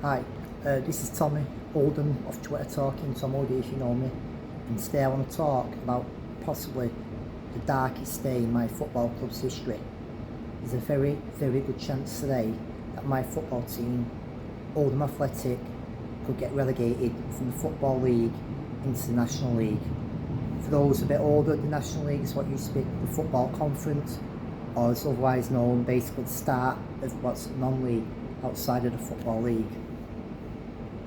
Hi, this is Tommy, Olden of Twitter Talking, Tom O'D if you know me, and today I want to talk about possibly the darkest day in my football club's history. There's a very, very good chance today that my football team, Oldham Athletic, could get relegated from the Football League into the National League. For those a bit older, the National League is what used to be the Football Conference, or is otherwise known basically the start of what's non-league outside of the Football League.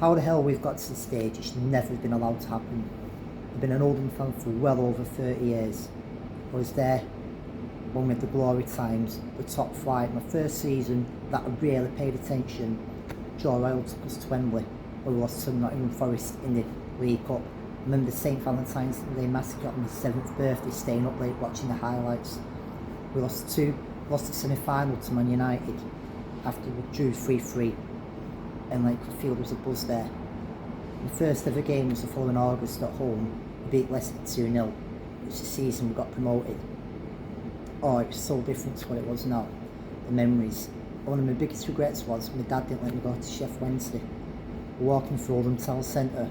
How the hell we've got to this stage, it should never have been allowed to happen. I've been an Oldham fan for well over 30 years. I was there when we had the glory times, the top flight. My first season that I really paid attention, Joe Royal took us to Wembley, where we lost to Nottingham Forest in the League Cup. I remember the St Valentine's Day massacre on my 7th birthday, staying up late watching the highlights. We lost the semi-final to Man United after we drew 3-3. And like the field was a buzz there. The first ever game was the following August at home. We beat Leicester 2-0, which the season we got promoted. Oh, it was so different to what it was now. The memories. One of my biggest regrets was my dad didn't let me go to Chef Wednesday. We were walking through Oldham Town Centre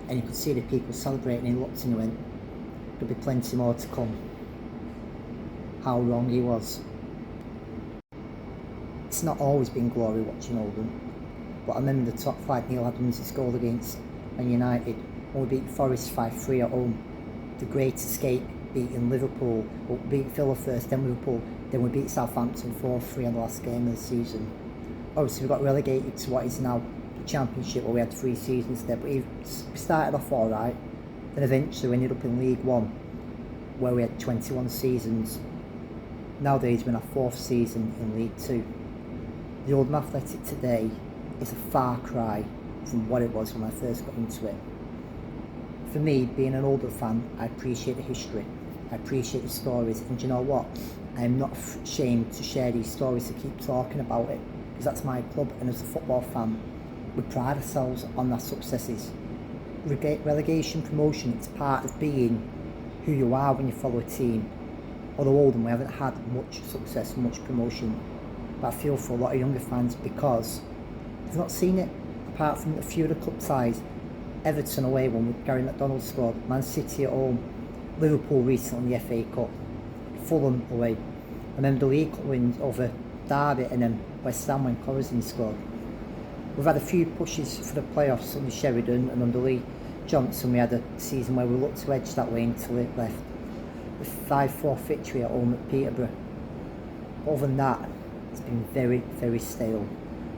and you could see the people celebrating, and he looked and he went, there'll be plenty more to come. How wrong he was. It's not always been glory watching Oldham. But I remember the top flight, Neil Adams' goal against Man United when we beat Forest 5-3 at home. The great escape, beating Liverpool, we beat Villa first, then Liverpool, then we beat Southampton 4-3 on the last game of the season. Obviously we got relegated to what is now the Championship, where we had 3 seasons there, but we started off alright. Then eventually we ended up in League One, where we had 21 seasons. Nowadays we're in our 4th season in League Two. The Oldham Athletic today is a far cry from what it was when I first got into it. For me, being an older fan, I appreciate the history, I appreciate the stories, and do you know what? I am not ashamed to share these stories, to keep talking about it, because that's my club, and as a football fan, we pride ourselves on our successes. Relegation, promotion, it's part of being who you are when you follow a team. Although Oldham, we haven't had much success, much promotion, but I feel for a lot of younger fans because they've not seen it, apart from a few of the cup ties. Everton away when Gary McDonald scored, Man City at home, Liverpool recently in the FA Cup, Fulham away. I remember the League Cup wins over Derby and then West Ham when Corazin scored. We've had a few pushes for the playoffs under Sheridan, and under Lee Johnson we had a season where we looked to edge that way until it left. The 5-4 victory at home at Peterborough. Other than that, it's been very, very stale.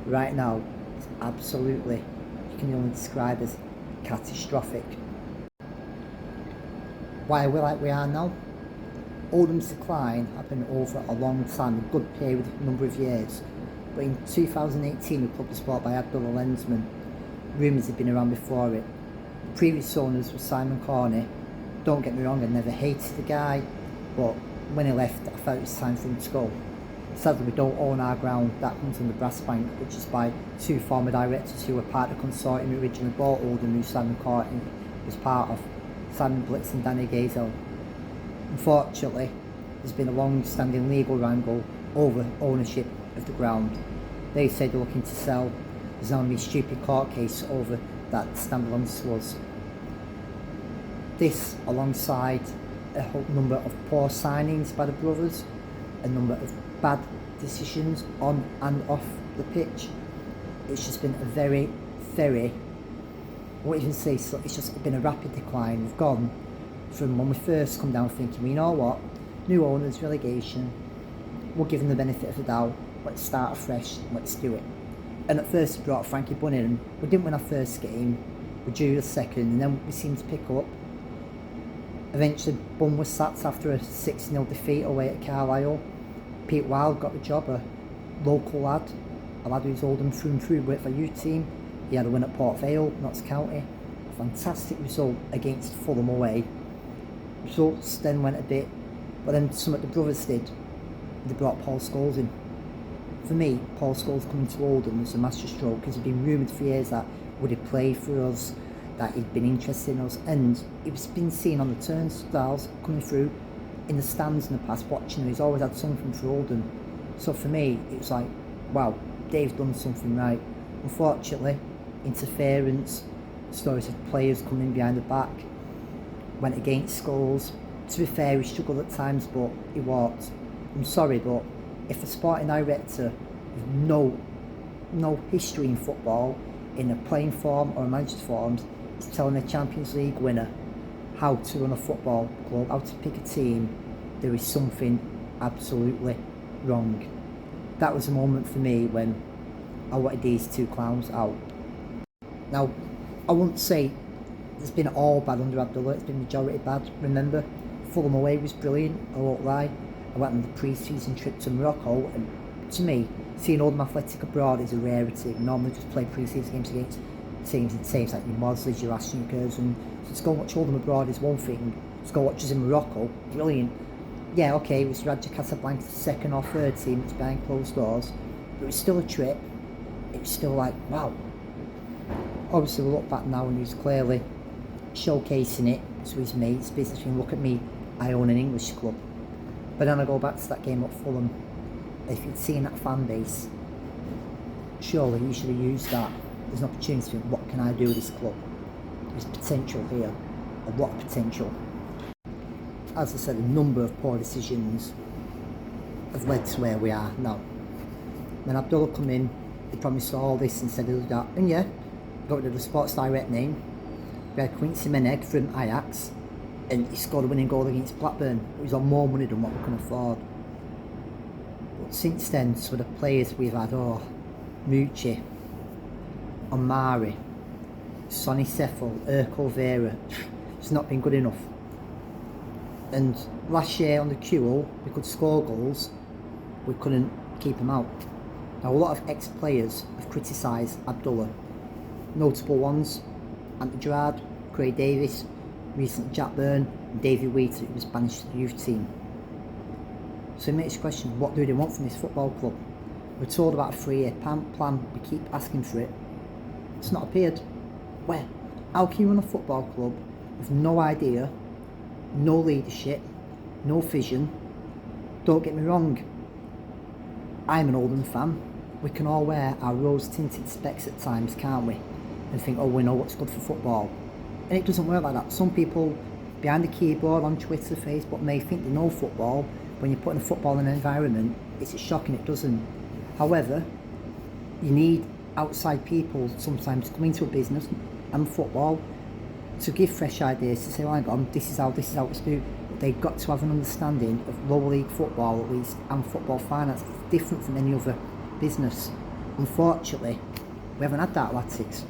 Right now, it's absolutely, you can only describe as catastrophic. Why are we like we are now? Oldham's decline happened over a long time, a good period, a number of years. But in 2018, the club was bought by Abdullah Lensman. Rumours had been around before it. The previous owners were Simon Corney. Don't get me wrong, I never hated the guy, but when he left, I felt it was time for him to go. Sadly, we don't own our ground. That comes from the Brass Bank, which is by 2 former directors who were part of the consortium who originally bought Olden, who Simon Corney was part of, Simon Blitz and Danny Gazel. Unfortunately, there's been a long-standing legal wrangle over ownership of the ground. They say they're looking to sell. There's now going to be a stupid court case over that standalone to us. This, alongside a whole number of poor signings by the brothers, a number of bad decisions on and off the pitch. It's just been a very, very, what you can say, so it's just been a rapid decline. We've gone from when we first come down thinking, well, you know what, new owners, relegation, we'll give them the benefit of the doubt, let's start afresh, let's do it. And at first we brought Frankie Bunn in, we didn't win our first game, we drew the second, and then we seemed to pick up. Eventually Bunn was sacked after a 6-0 defeat away at Carlisle. Pete Wild got the job, a local lad, a lad who's Oldham through and through, worked for a youth team. He had a win at Port Vale, Notts County. A fantastic result against Fulham away. Results then went a bit, but then something the brothers did. They brought Paul Scholes in. For me, Paul Scholes coming to Oldham was a masterstroke, because he'd been rumoured for years that would he play for us, that he'd been interested in us, and it's been seen on the turnstiles coming through in the stands in the past, watching him. He's always had something for Olden. So for me, it was like, wow, Dave's done something right. Unfortunately, interference, stories of players coming behind the back, went against goals. To be fair, he struggled at times, but he walked. I'm sorry, but if a sporting director with no history in football, in a playing form or a managed forms, is telling a Champions League winner how to run a football club, how to pick a team, there is something absolutely wrong. That was a moment for me when I wanted these two clowns out. Now, I wouldn't say it's been all bad under Abdullah, it's been majority bad. Remember, Fulham away was brilliant, I won't lie. I went on the pre-season trip to Morocco, and to me, seeing Oldham Athletic abroad is a rarity. We normally just play pre-season games against teams in teams like your Mosleys, your Ashnikers, and so to go watch Oldham abroad is one thing. To go watch us in Morocco, brilliant. Yeah, okay, it was Raja Casablanca's second or third team, it's behind closed doors, but it was still a trip. It was still like, wow. Obviously, we look back now and he's clearly showcasing it to his mates, basically, look at me, I own an English club. But then I go back to that game at Fulham. If you'd seen that fan base, surely you should have used that as an opportunity to think, what can I do with this club? There's potential here, a lot of potential. As I said, a number of poor decisions have led to where we are now. When Abdullah come in, he promised all this and said he'll do that, and yeah, got rid of the Sports Direct name. We had Quincy Meneg from Ajax, and he scored a winning goal against Blackburn. It was on more money than what we can afford. But since then, some of the players we've had, Mucci, Omari, Sonny Seffel, Urkel Vera, it's not been good enough. And last year on the QL, we could score goals, we couldn't keep them out. Now, a lot of ex-players have criticised Abdullah. Notable ones, Anthony Gerrard, Craig Davis, recently Jack Byrne, and David Wheater, who was banished to the youth team. So it makes you question, what do they want from this football club? We're told about a 3-year plan, we keep asking for it. It's not appeared. Where? How can you run a football club with no idea, no leadership, no vision? Don't get me wrong, I'm an Olden fan. We can all wear our rose-tinted specs at times, can't we? And think, oh, we know what's good for football. And it doesn't work like that. Some people behind the keyboard on Twitter, Facebook may think they know football. When you're putting football in an environment, it's shocking it doesn't. However, you need outside people sometimes to come into a business and football to give fresh ideas, to say, oh, hang on, this is how it's do. But they've got to have an understanding of lower league football at least, and football finance. It's different from any other business. Unfortunately, we haven't had that at Athletics,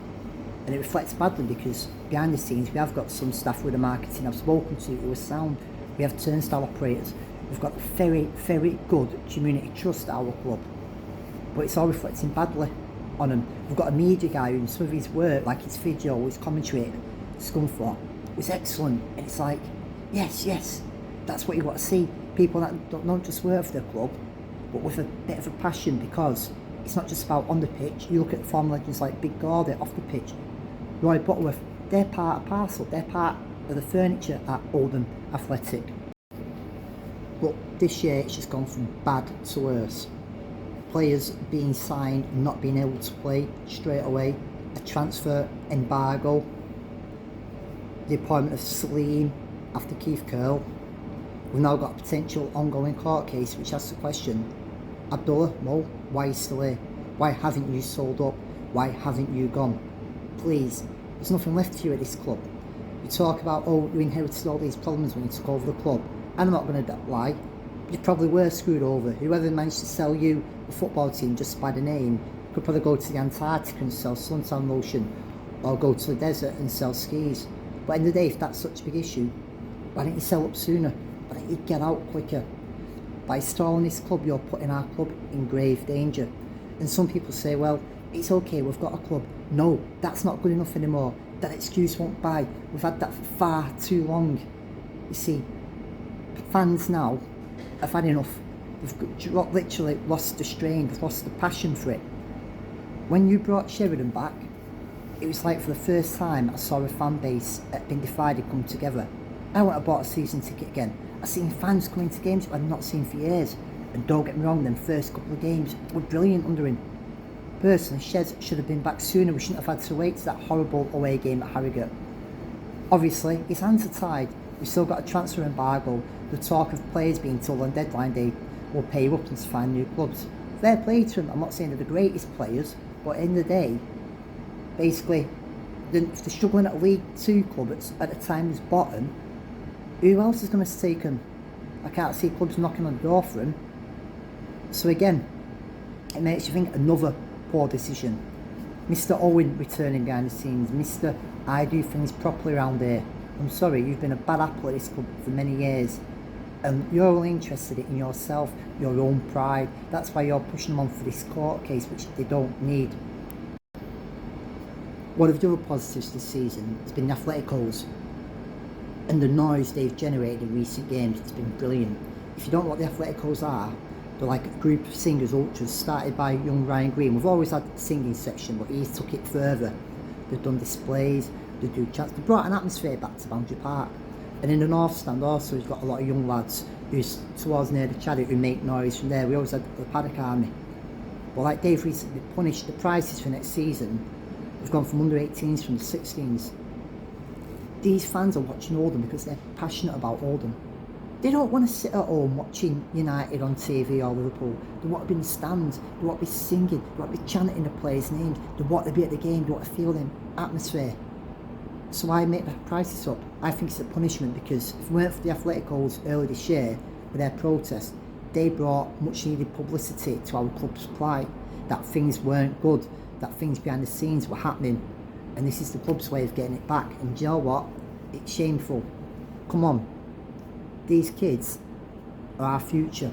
and it reflects badly because behind the scenes we have got some staff with the marketing I've spoken to who are sound. We have turnstile operators. We've got very, very good community trust at our club, but it's all reflecting badly on them. We've got a media guy who, in some of his work, like his video, his commentary, Scunthorpe, was excellent, and it's like, yes, that's what you want to see. People that don't just work for their club, but with a bit of a passion, because it's not just about on the pitch. You look at former legends like Big Gordon off the pitch, Roy Butterworth, they're part and parcel, they're part of the furniture at Oldham Athletic. But this year it's just gone from bad to worse. Players being signed and not being able to play straight away, a transfer embargo, the appointment of Salim after Keith Curl. We've now got a potential ongoing court case which asks the question, Abdullah, Mo, why are you still here? Why haven't you sold up? Why haven't you gone? Please, there's nothing left for you at this club. You talk about, oh, you inherited all these problems when you took over the club. And I'm not going to lie, you probably were screwed over. Whoever managed to sell you a football team just by the name could probably go to the Antarctica and sell suntan lotion, or go to the desert and sell skis. But in the day, if that's such a big issue, why didn't you sell up sooner? Why didn't you get out quicker? By stalling this club, you're putting our club in grave danger. And some people say, well, it's okay, we've got a club. No, that's not good enough anymore. That excuse won't buy. We've had that for far too long. You see, fans now have had enough. They've literally lost the strain, they've lost the passion for it. When you brought Sheridan back, it was like for the first time I saw a fan base that had been divided come together. I went and bought a season ticket again. I've seen fans coming to games I've not seen for years. And don't get me wrong, them first couple of games were brilliant under him. Personally, Shez should have been back sooner. We shouldn't have had to wait to that horrible away game at Harrogate. Obviously, his hands are tied. We've still got a transfer embargo. The talk of players being told on deadline day will pay up and to find new clubs. Fair play to them. I'm not saying they're the greatest players, but in the day, basically, if they're struggling at a League 2 club at the time it's bottom, who else is going to take them? I can't see clubs knocking on the door for him. So again, it makes you think another poor decision. Mr. Owen returning behind the scenes. Mr. I do things properly around here. I'm sorry, you've been a bad apple at this club for many years. And you're only interested in yourself, your own pride. That's why you're pushing them on for this court case, which they don't need. One of the other positives this season has been the Athletic goals. And the noise they've generated in recent games has been brilliant. If you don't know what the Athletic goals are, they're like a group of singers, ultras, started by young Ryan Green. We've always had a singing section, but he's took it further. They've done displays, they do chants, they brought an atmosphere back to Boundary Park. And in the North Stand also, we've got a lot of young lads who's towards near the Chadwick who make noise from there. We always had the Paddock Army. But like they've recently punished the prices for next season. We've gone from under 18s from the 16s. These fans are watching Olden because they're passionate about Olden. They don't want to sit at home watching United on TV or Liverpool. They want to be in the stands, they want to be singing, they want to be chanting the players' names, they want to be at the game, they want to feel the atmosphere. So I make the prices up. I think it's a punishment because if it weren't for the Athletic goals earlier this year with their protest, they brought much needed publicity to our club's plight, that things weren't good, that things behind the scenes were happening, and this is the club's way of getting it back. And do you know what? It's shameful. Come on. These kids are our future.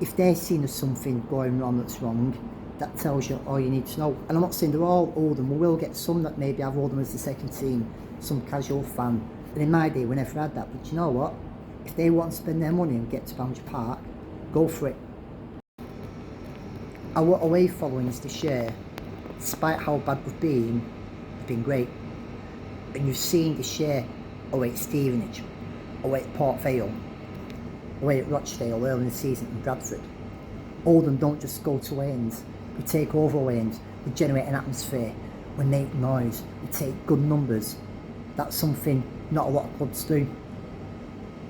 If they're seeing there's something going on that's wrong, that tells you all you need to know. And I'm not saying they're all Oldham. We will get some that maybe have Oldham as the second team, some casual fan. And in my day, we never had that. But you know what? If they want to spend their money and get to Boundary Park, go for it. Our away followings this year, despite how bad we've been great. And you've seen this year away at Stevenage, away at Port Vale, away at Rochdale early in the season in Bradford. Oldham don't just go to away ends. We take over away ends. We generate an atmosphere. We make noise. We take good numbers. That's something not a lot of clubs do.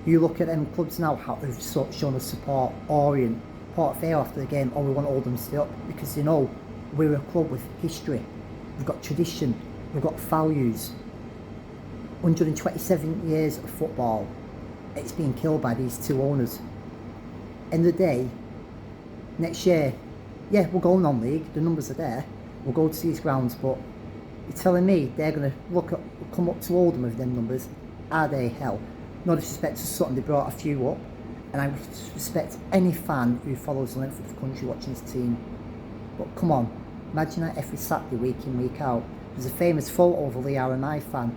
You look at them clubs now, how they've shown us support. Orient, Port Vale after the game, we want Oldham to stay up because they know we're a club with history. We've got tradition. We've got values. 127 years of football. It's been killed by these two owners. End of the day, next year, yeah, we'll go non-league, the numbers are there, we'll go to these grounds, but you're telling me they're going to come up to Oldham with them numbers? Are they? Hell. No disrespect to Sutton, they brought a few up, and I respect any fan who follows the length of the country watching this team. But come on, imagine that every Saturday, week in, week out. There's a famous photo of a Lee RMI fan,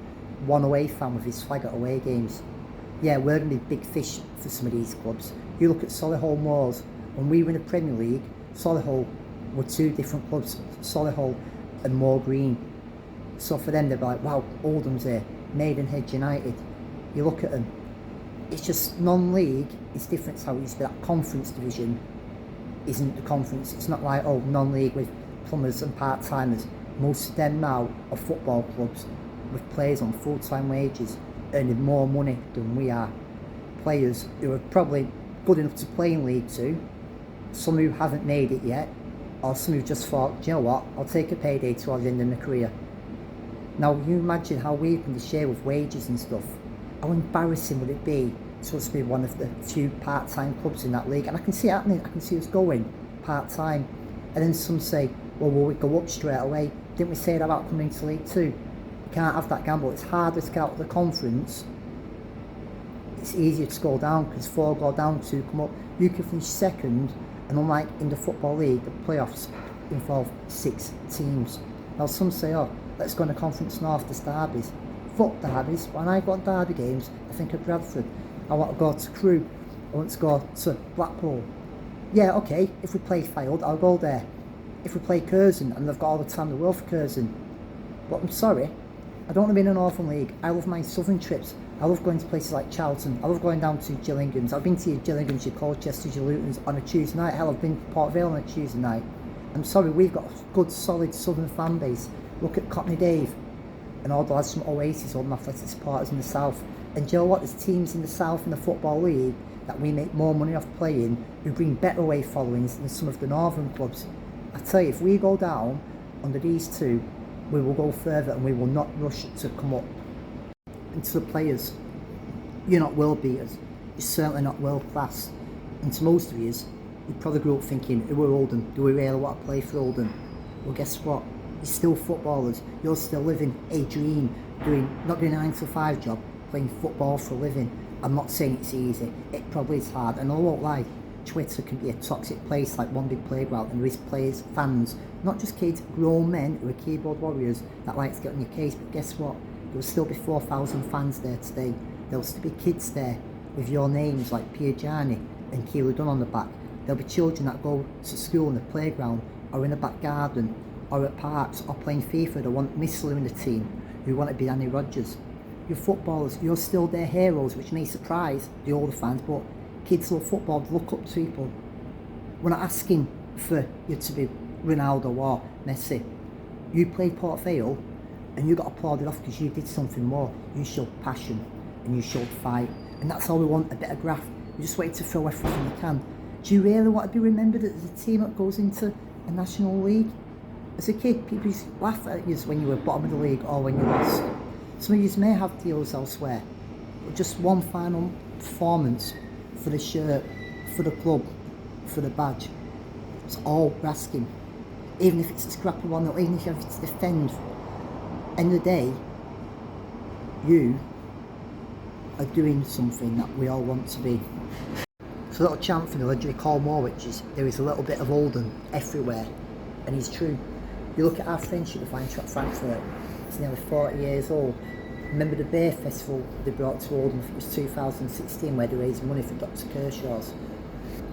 one away fan with his flag at away games. Yeah, we're going to be big fish for some of these clubs. You look at Solihull Moors, when we were in the Premier League, Solihull were two different clubs, Solihull and Moor Green. So for them, they'd be like, wow, Oldham's here, Maidenhead United. You look at them, it's just non-league, it's different to how it used to be. That conference division isn't the conference. It's not like, oh, non-league with plumbers and part-timers. Most of them now are football clubs with players on full-time wages, earning more money than we are. Players who are probably good enough to play in League 2, some who haven't made it yet, or some who just thought, do you know what, I'll take a payday towards the end of my career. Now you imagine how we've been this year with wages and stuff. How embarrassing would it be to us be one of the few part-time clubs in that league? And I can see it happening, I can see us going part-time. And then some say, well, will we go up straight away? Didn't we say that about coming to League 2? You can't have that gamble. It's harder to get out of the conference. It's easier to go down because 4 go down, 2 come up. You can finish second, and unlike in the Football League, the playoffs involve 6 teams. Now some say, oh, let's go in the Conference North, there's derbies. Fuck derbies. When I go to derby games, I think of Bradford. I want to go to Crewe. I want to go to Blackpool. Yeah, okay, if we play Fylde, I'll go there. If we play Curzon, and they've got all the time in the world for Curzon. But I'm sorry, I don't want to be in a Northern League. I love my southern trips. I love going to places like Charlton. I love going down to Gillingham's. I've been to your Gillinghams, your Colchesters, your Lutons on a Tuesday night. Hell, I've been to Port Vale on a Tuesday night. I'm sorry, we've got a good, solid southern fan base. Look at Cockney Dave and all the lads from Oasis, Oldham Athletic supporters in the south. And do you know what? There's teams in the south in the Football League that we make more money off playing, who bring better away followings than some of the northern clubs. I tell you, if we go down under these two, we will go further and we will not rush to come up. And to the players, you're not world beaters. You're certainly not world class. And to most of you probably grew up thinking, who are Olden? Do we really want to play for Olden? Well, guess what? You're still footballers. You're still living a dream, not doing a 9 to 5 job, playing football for a living. I'm not saying it's easy. It probably is hard. And I won't lie, Twitter can be a toxic place, like one big playground, and there is players, fans, not just kids, grown men who are keyboard warriors that like to get on your case. But guess what? There will still be 4,000 fans there today. There will still be kids there with your names like Piagiani and Keely Dunn on the back. There'll be children that go to school in the playground or in the back garden or at parks or playing FIFA that want Miss Lou in the team, who want to be Annie Rodgers. You're footballers, you're still their heroes, which may surprise the older fans, but kids love football, they look up to people. We're not asking for you to be Ronaldo or Messi. You played Port Vale and you got applauded off because you did something more. You showed passion and you showed fight. And that's all we want, a bit of graft. We just wait to throw everything you can. Do you really want to be remembered as a team that goes into a national league? As a kid, people used to laugh at you when you were bottom of the league or when you lost. Some of you may have deals elsewhere, but just one final performance for the shirt, for the club, for the badge. It's all we're asking. Even if it's a scrappy one, or even if you have to defend. End of the day, you are doing something that we all want to be. So a little chant from the legendary Carl Moore, which is, there is a little bit of Olden everywhere, and it's true. You look at our friendship with Eintracht Frankfurt, it's nearly 40 years old. Remember the Beer Festival they brought to Oldham, I think it was 2016, where they raised money for Dr. Kershaw's.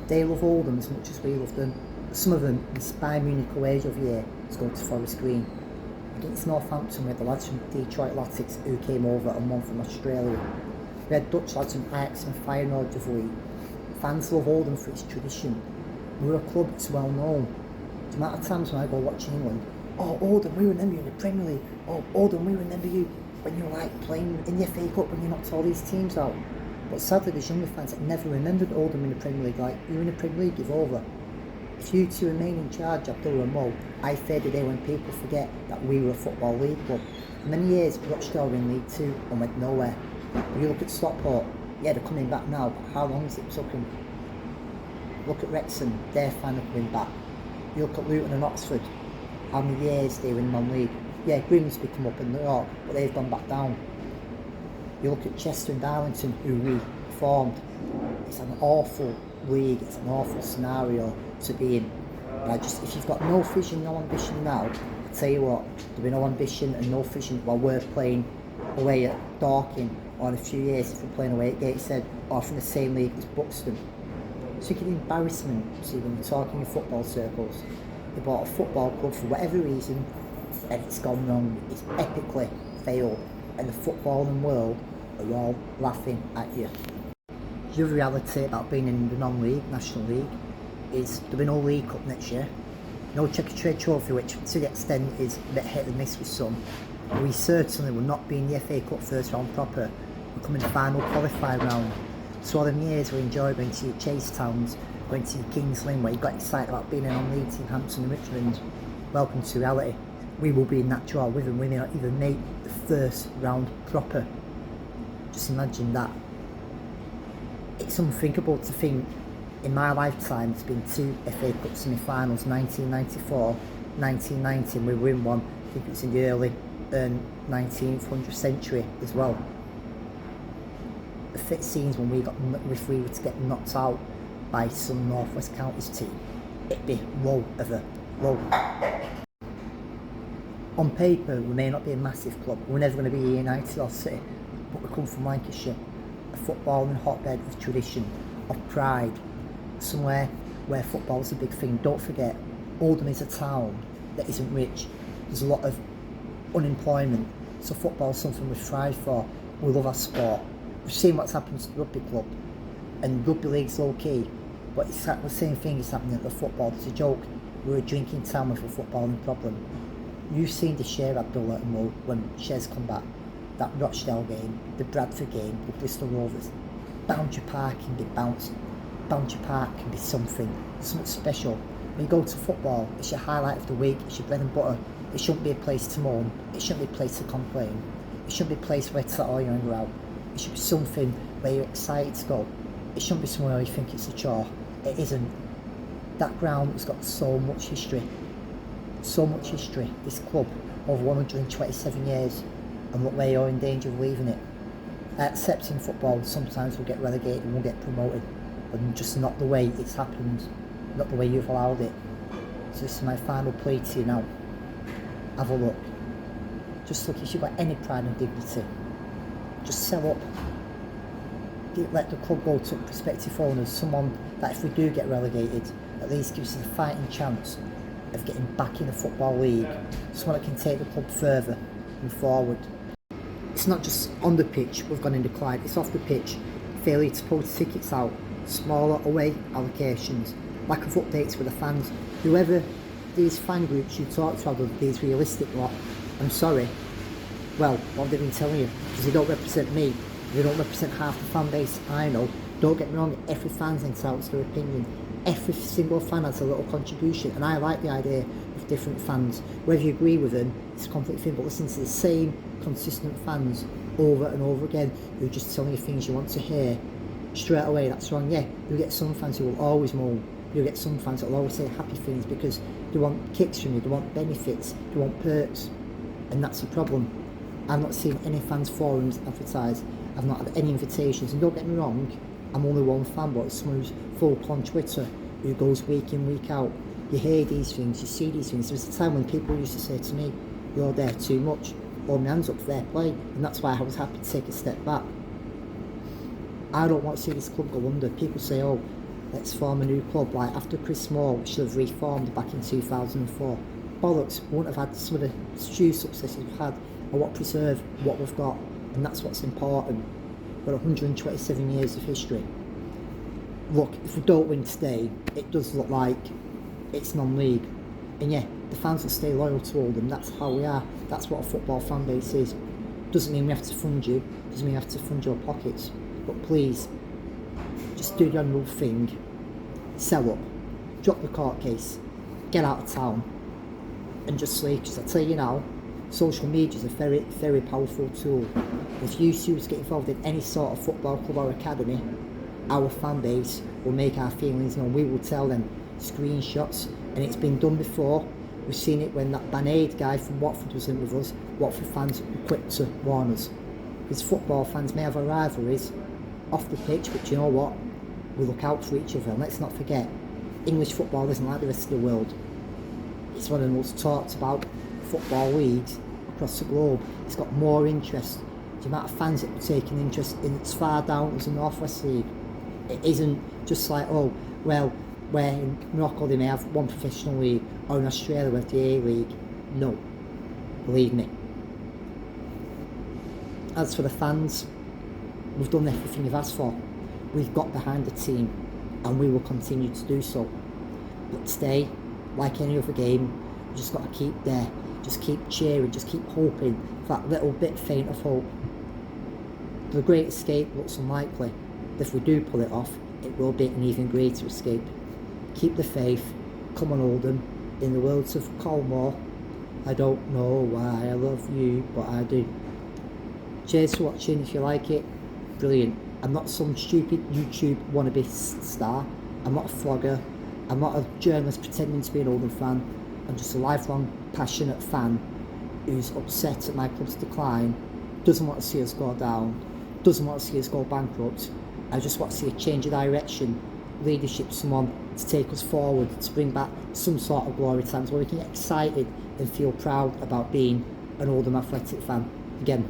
They love Oldham as much as we love them. Some of them inspire Munich away every year to go to Forest Green. Against Northampton, we had the lads from Detroit Latics who came over and one from Australia. We had Dutch lads from Ajax and Feyenoord of Lee. Fans love Oldham for its tradition. We're a club that's well known. The amount of times when I go watching England, oh Oldham, we remember you in the Premier League. Oh Oldham, we remember you when you were like playing in the FA Cup when you knocked all these teams out. But sadly there's younger fans that never remembered Oldham in the Premier League, like, you're in the Premier League, give over. If you two remain in charge, Abdullah and Mo, I fear the day when people forget that we were a football league club. For many years Rochdale were in League 2 and went nowhere. But you look at Stockport, yeah, they're coming back now, but how long has it took them? Look at Wrexham, they're finally coming back. You look at Luton and Oxford, how many years they were in non-league. Yeah, Grimsby come up in New York, but they've gone back down. You look at Chester and Darlington, who reformed. It's an awful league, it's an awful scenario to be in. But if you've got no vision, no ambition now, I tell you what, there'll be no ambition and no vision while we're playing away at Dorking, or in a few years if we're playing away at Gateshead, or from the same league as Buxton. So you get embarrassment, see, when you're talking in football circles. They bought a football club for whatever reason, and it's gone wrong, it's epically failed, and the footballing world are all laughing at you. The other reality about being in the non-league, National League, is there'll be no League Cup next year, no Checker Trade Trophy, which to the extent is a bit hit and miss with some. We certainly will not be in the FA Cup first round proper, we'll come in the final qualifying round. So all them years we enjoyed going to your Chase Towns, going to your Kings Lynn, where you got excited about being in non-league team, Hampton and Richmond. Welcome to reality. We will be in that draw with them, we may not even make the first round proper. Just imagine that. It's unthinkable to think in my lifetime there's been 2 FA Cup semi-finals, 1994, 1990, and we were in one, I think it's in the early 19th century as well. The fit scenes when if we were to get knocked out by some North West Counties team, it'd be low. On paper, we may not be a massive club, we're never going to be United or City, but we come from Lancashire, a footballing hotbed of tradition, of pride, somewhere where football is a big thing. Don't forget, Oldham is a town that isn't rich, there's a lot of unemployment, so football is something we strive for. We love our sport. We've seen what's happened to the rugby club, and rugby league's low key, but it's the same thing is happening at the football. There's a joke, we're a drinking town with a footballing problem. You've seen this year, Abdullah and Mo, when Shez come back, that Rochdale game, the Bradford game, the Bristol Rovers. Boundary Park can be bounced. Boundary Park can be something special. When you go to football, it's your highlight of the week, it's your bread and butter. It shouldn't be a place to moan, it shouldn't be a place to complain. It shouldn't be a place where to let all your anger out. It should be something where you're excited to go. It shouldn't be somewhere where you think it's a chore. It isn't. That ground has got so much history. So much history. This club, over 127 years, and look where you're in danger of leaving it. I accept in football sometimes we'll get relegated and we'll get promoted, but just not the way it's happened, not the way you've allowed it. So this is my final plea to you now. Have a look. Just look, if you've got any pride and dignity, just sell up. Let the club go to prospective owners, someone that if we do get relegated, at least gives us a fighting chance of getting back in the Football League, someone that can take the club further and forward. It's not just on the pitch we've gone in decline, it's off the pitch. Failure to post tickets out, smaller away allocations, lack of updates with the fans. Whoever these fan groups you talk to, these realistic lot, I'm sorry, well, what have they been telling you? Because they don't represent me, they don't represent half the fan base I know. Don't get me wrong, every fan's entitled to their opinion. Every single fan has a little contribution, and I like the idea of different fans. Whether you agree with them, it's a complete thing, but listen to the same consistent fans over and over again who are just telling you things you want to hear straight away. That's wrong. Yeah, you'll get some fans who will always moan. You'll get some fans that will always say happy things because they want kicks from you, they want benefits, they want perks, and that's the problem. I've not seen any fans forums advertised. I've not had any invitations, and don't get me wrong, I'm only one fan, but it's someone who's full on Twitter who goes week in, week out. You hear these things, you see these things. There was a time when people used to say to me, you're there too much, hold my hands up, fair play, and that's why I was happy to take a step back. I don't want to see this club go under. People say, oh, let's form a new club, like after Chris Small should have reformed back in 2004. Bollocks, we wouldn't have had some of the huge successes we've had. I want to preserve what we've got, and that's what's important. We've got 127 years of history. Look, if we don't win today, it does look like it's non-league. And yeah, the fans will stay loyal to Olden. That's how we are. That's what a football fan base is. Doesn't mean we have to fund you. Doesn't mean we have to fund your pockets. But please, just do the honourable thing. Sell up. Drop the court case. Get out of town. And just sleep. Because I tell you now, social media is a very, very powerful tool. If you choose to get involved in any sort of football club or academy, our fan base will make our feelings known. We will tell them screenshots, and it's been done before. We've seen it when that Band-Aid guy from Watford was in with us. Watford fans were quick to warn us. Because football fans may have a rivalries off the pitch, but you know what? We look out for each other, and let's not forget, English football isn't like the rest of the world. It's one of the most talked about football leagues across the globe. It's got more interest. The amount of fans that are taking interest in it's far down as the North West League. It isn't just like, oh, well, where in Morocco they may have one professional league, or in Australia we have the A-League. No, believe me. As for the fans, we've done everything you've asked for. We've got behind the team, and we will continue to do so. But today, like any other game, we just got to keep there. Just keep cheering, just keep hoping for that little bit faint of hope. The great escape looks unlikely. If we do pull it off, it will be an even greater escape. Keep the faith. Come on, Olden. In the words of Colmore, I don't know why I love you, but I do. Cheers for watching. If you like it, brilliant. I'm not some stupid YouTube wannabe star. I'm not a vlogger. I'm not a journalist pretending to be an Olden fan. I'm just a lifelong, passionate fan who's upset at my club's decline, doesn't want to see us go down, doesn't want to see us go bankrupt. I just want to see a change of direction, leadership, someone to take us forward, to bring back some sort of glory times where we can get excited and feel proud about being an Oldham Athletic fan. Again,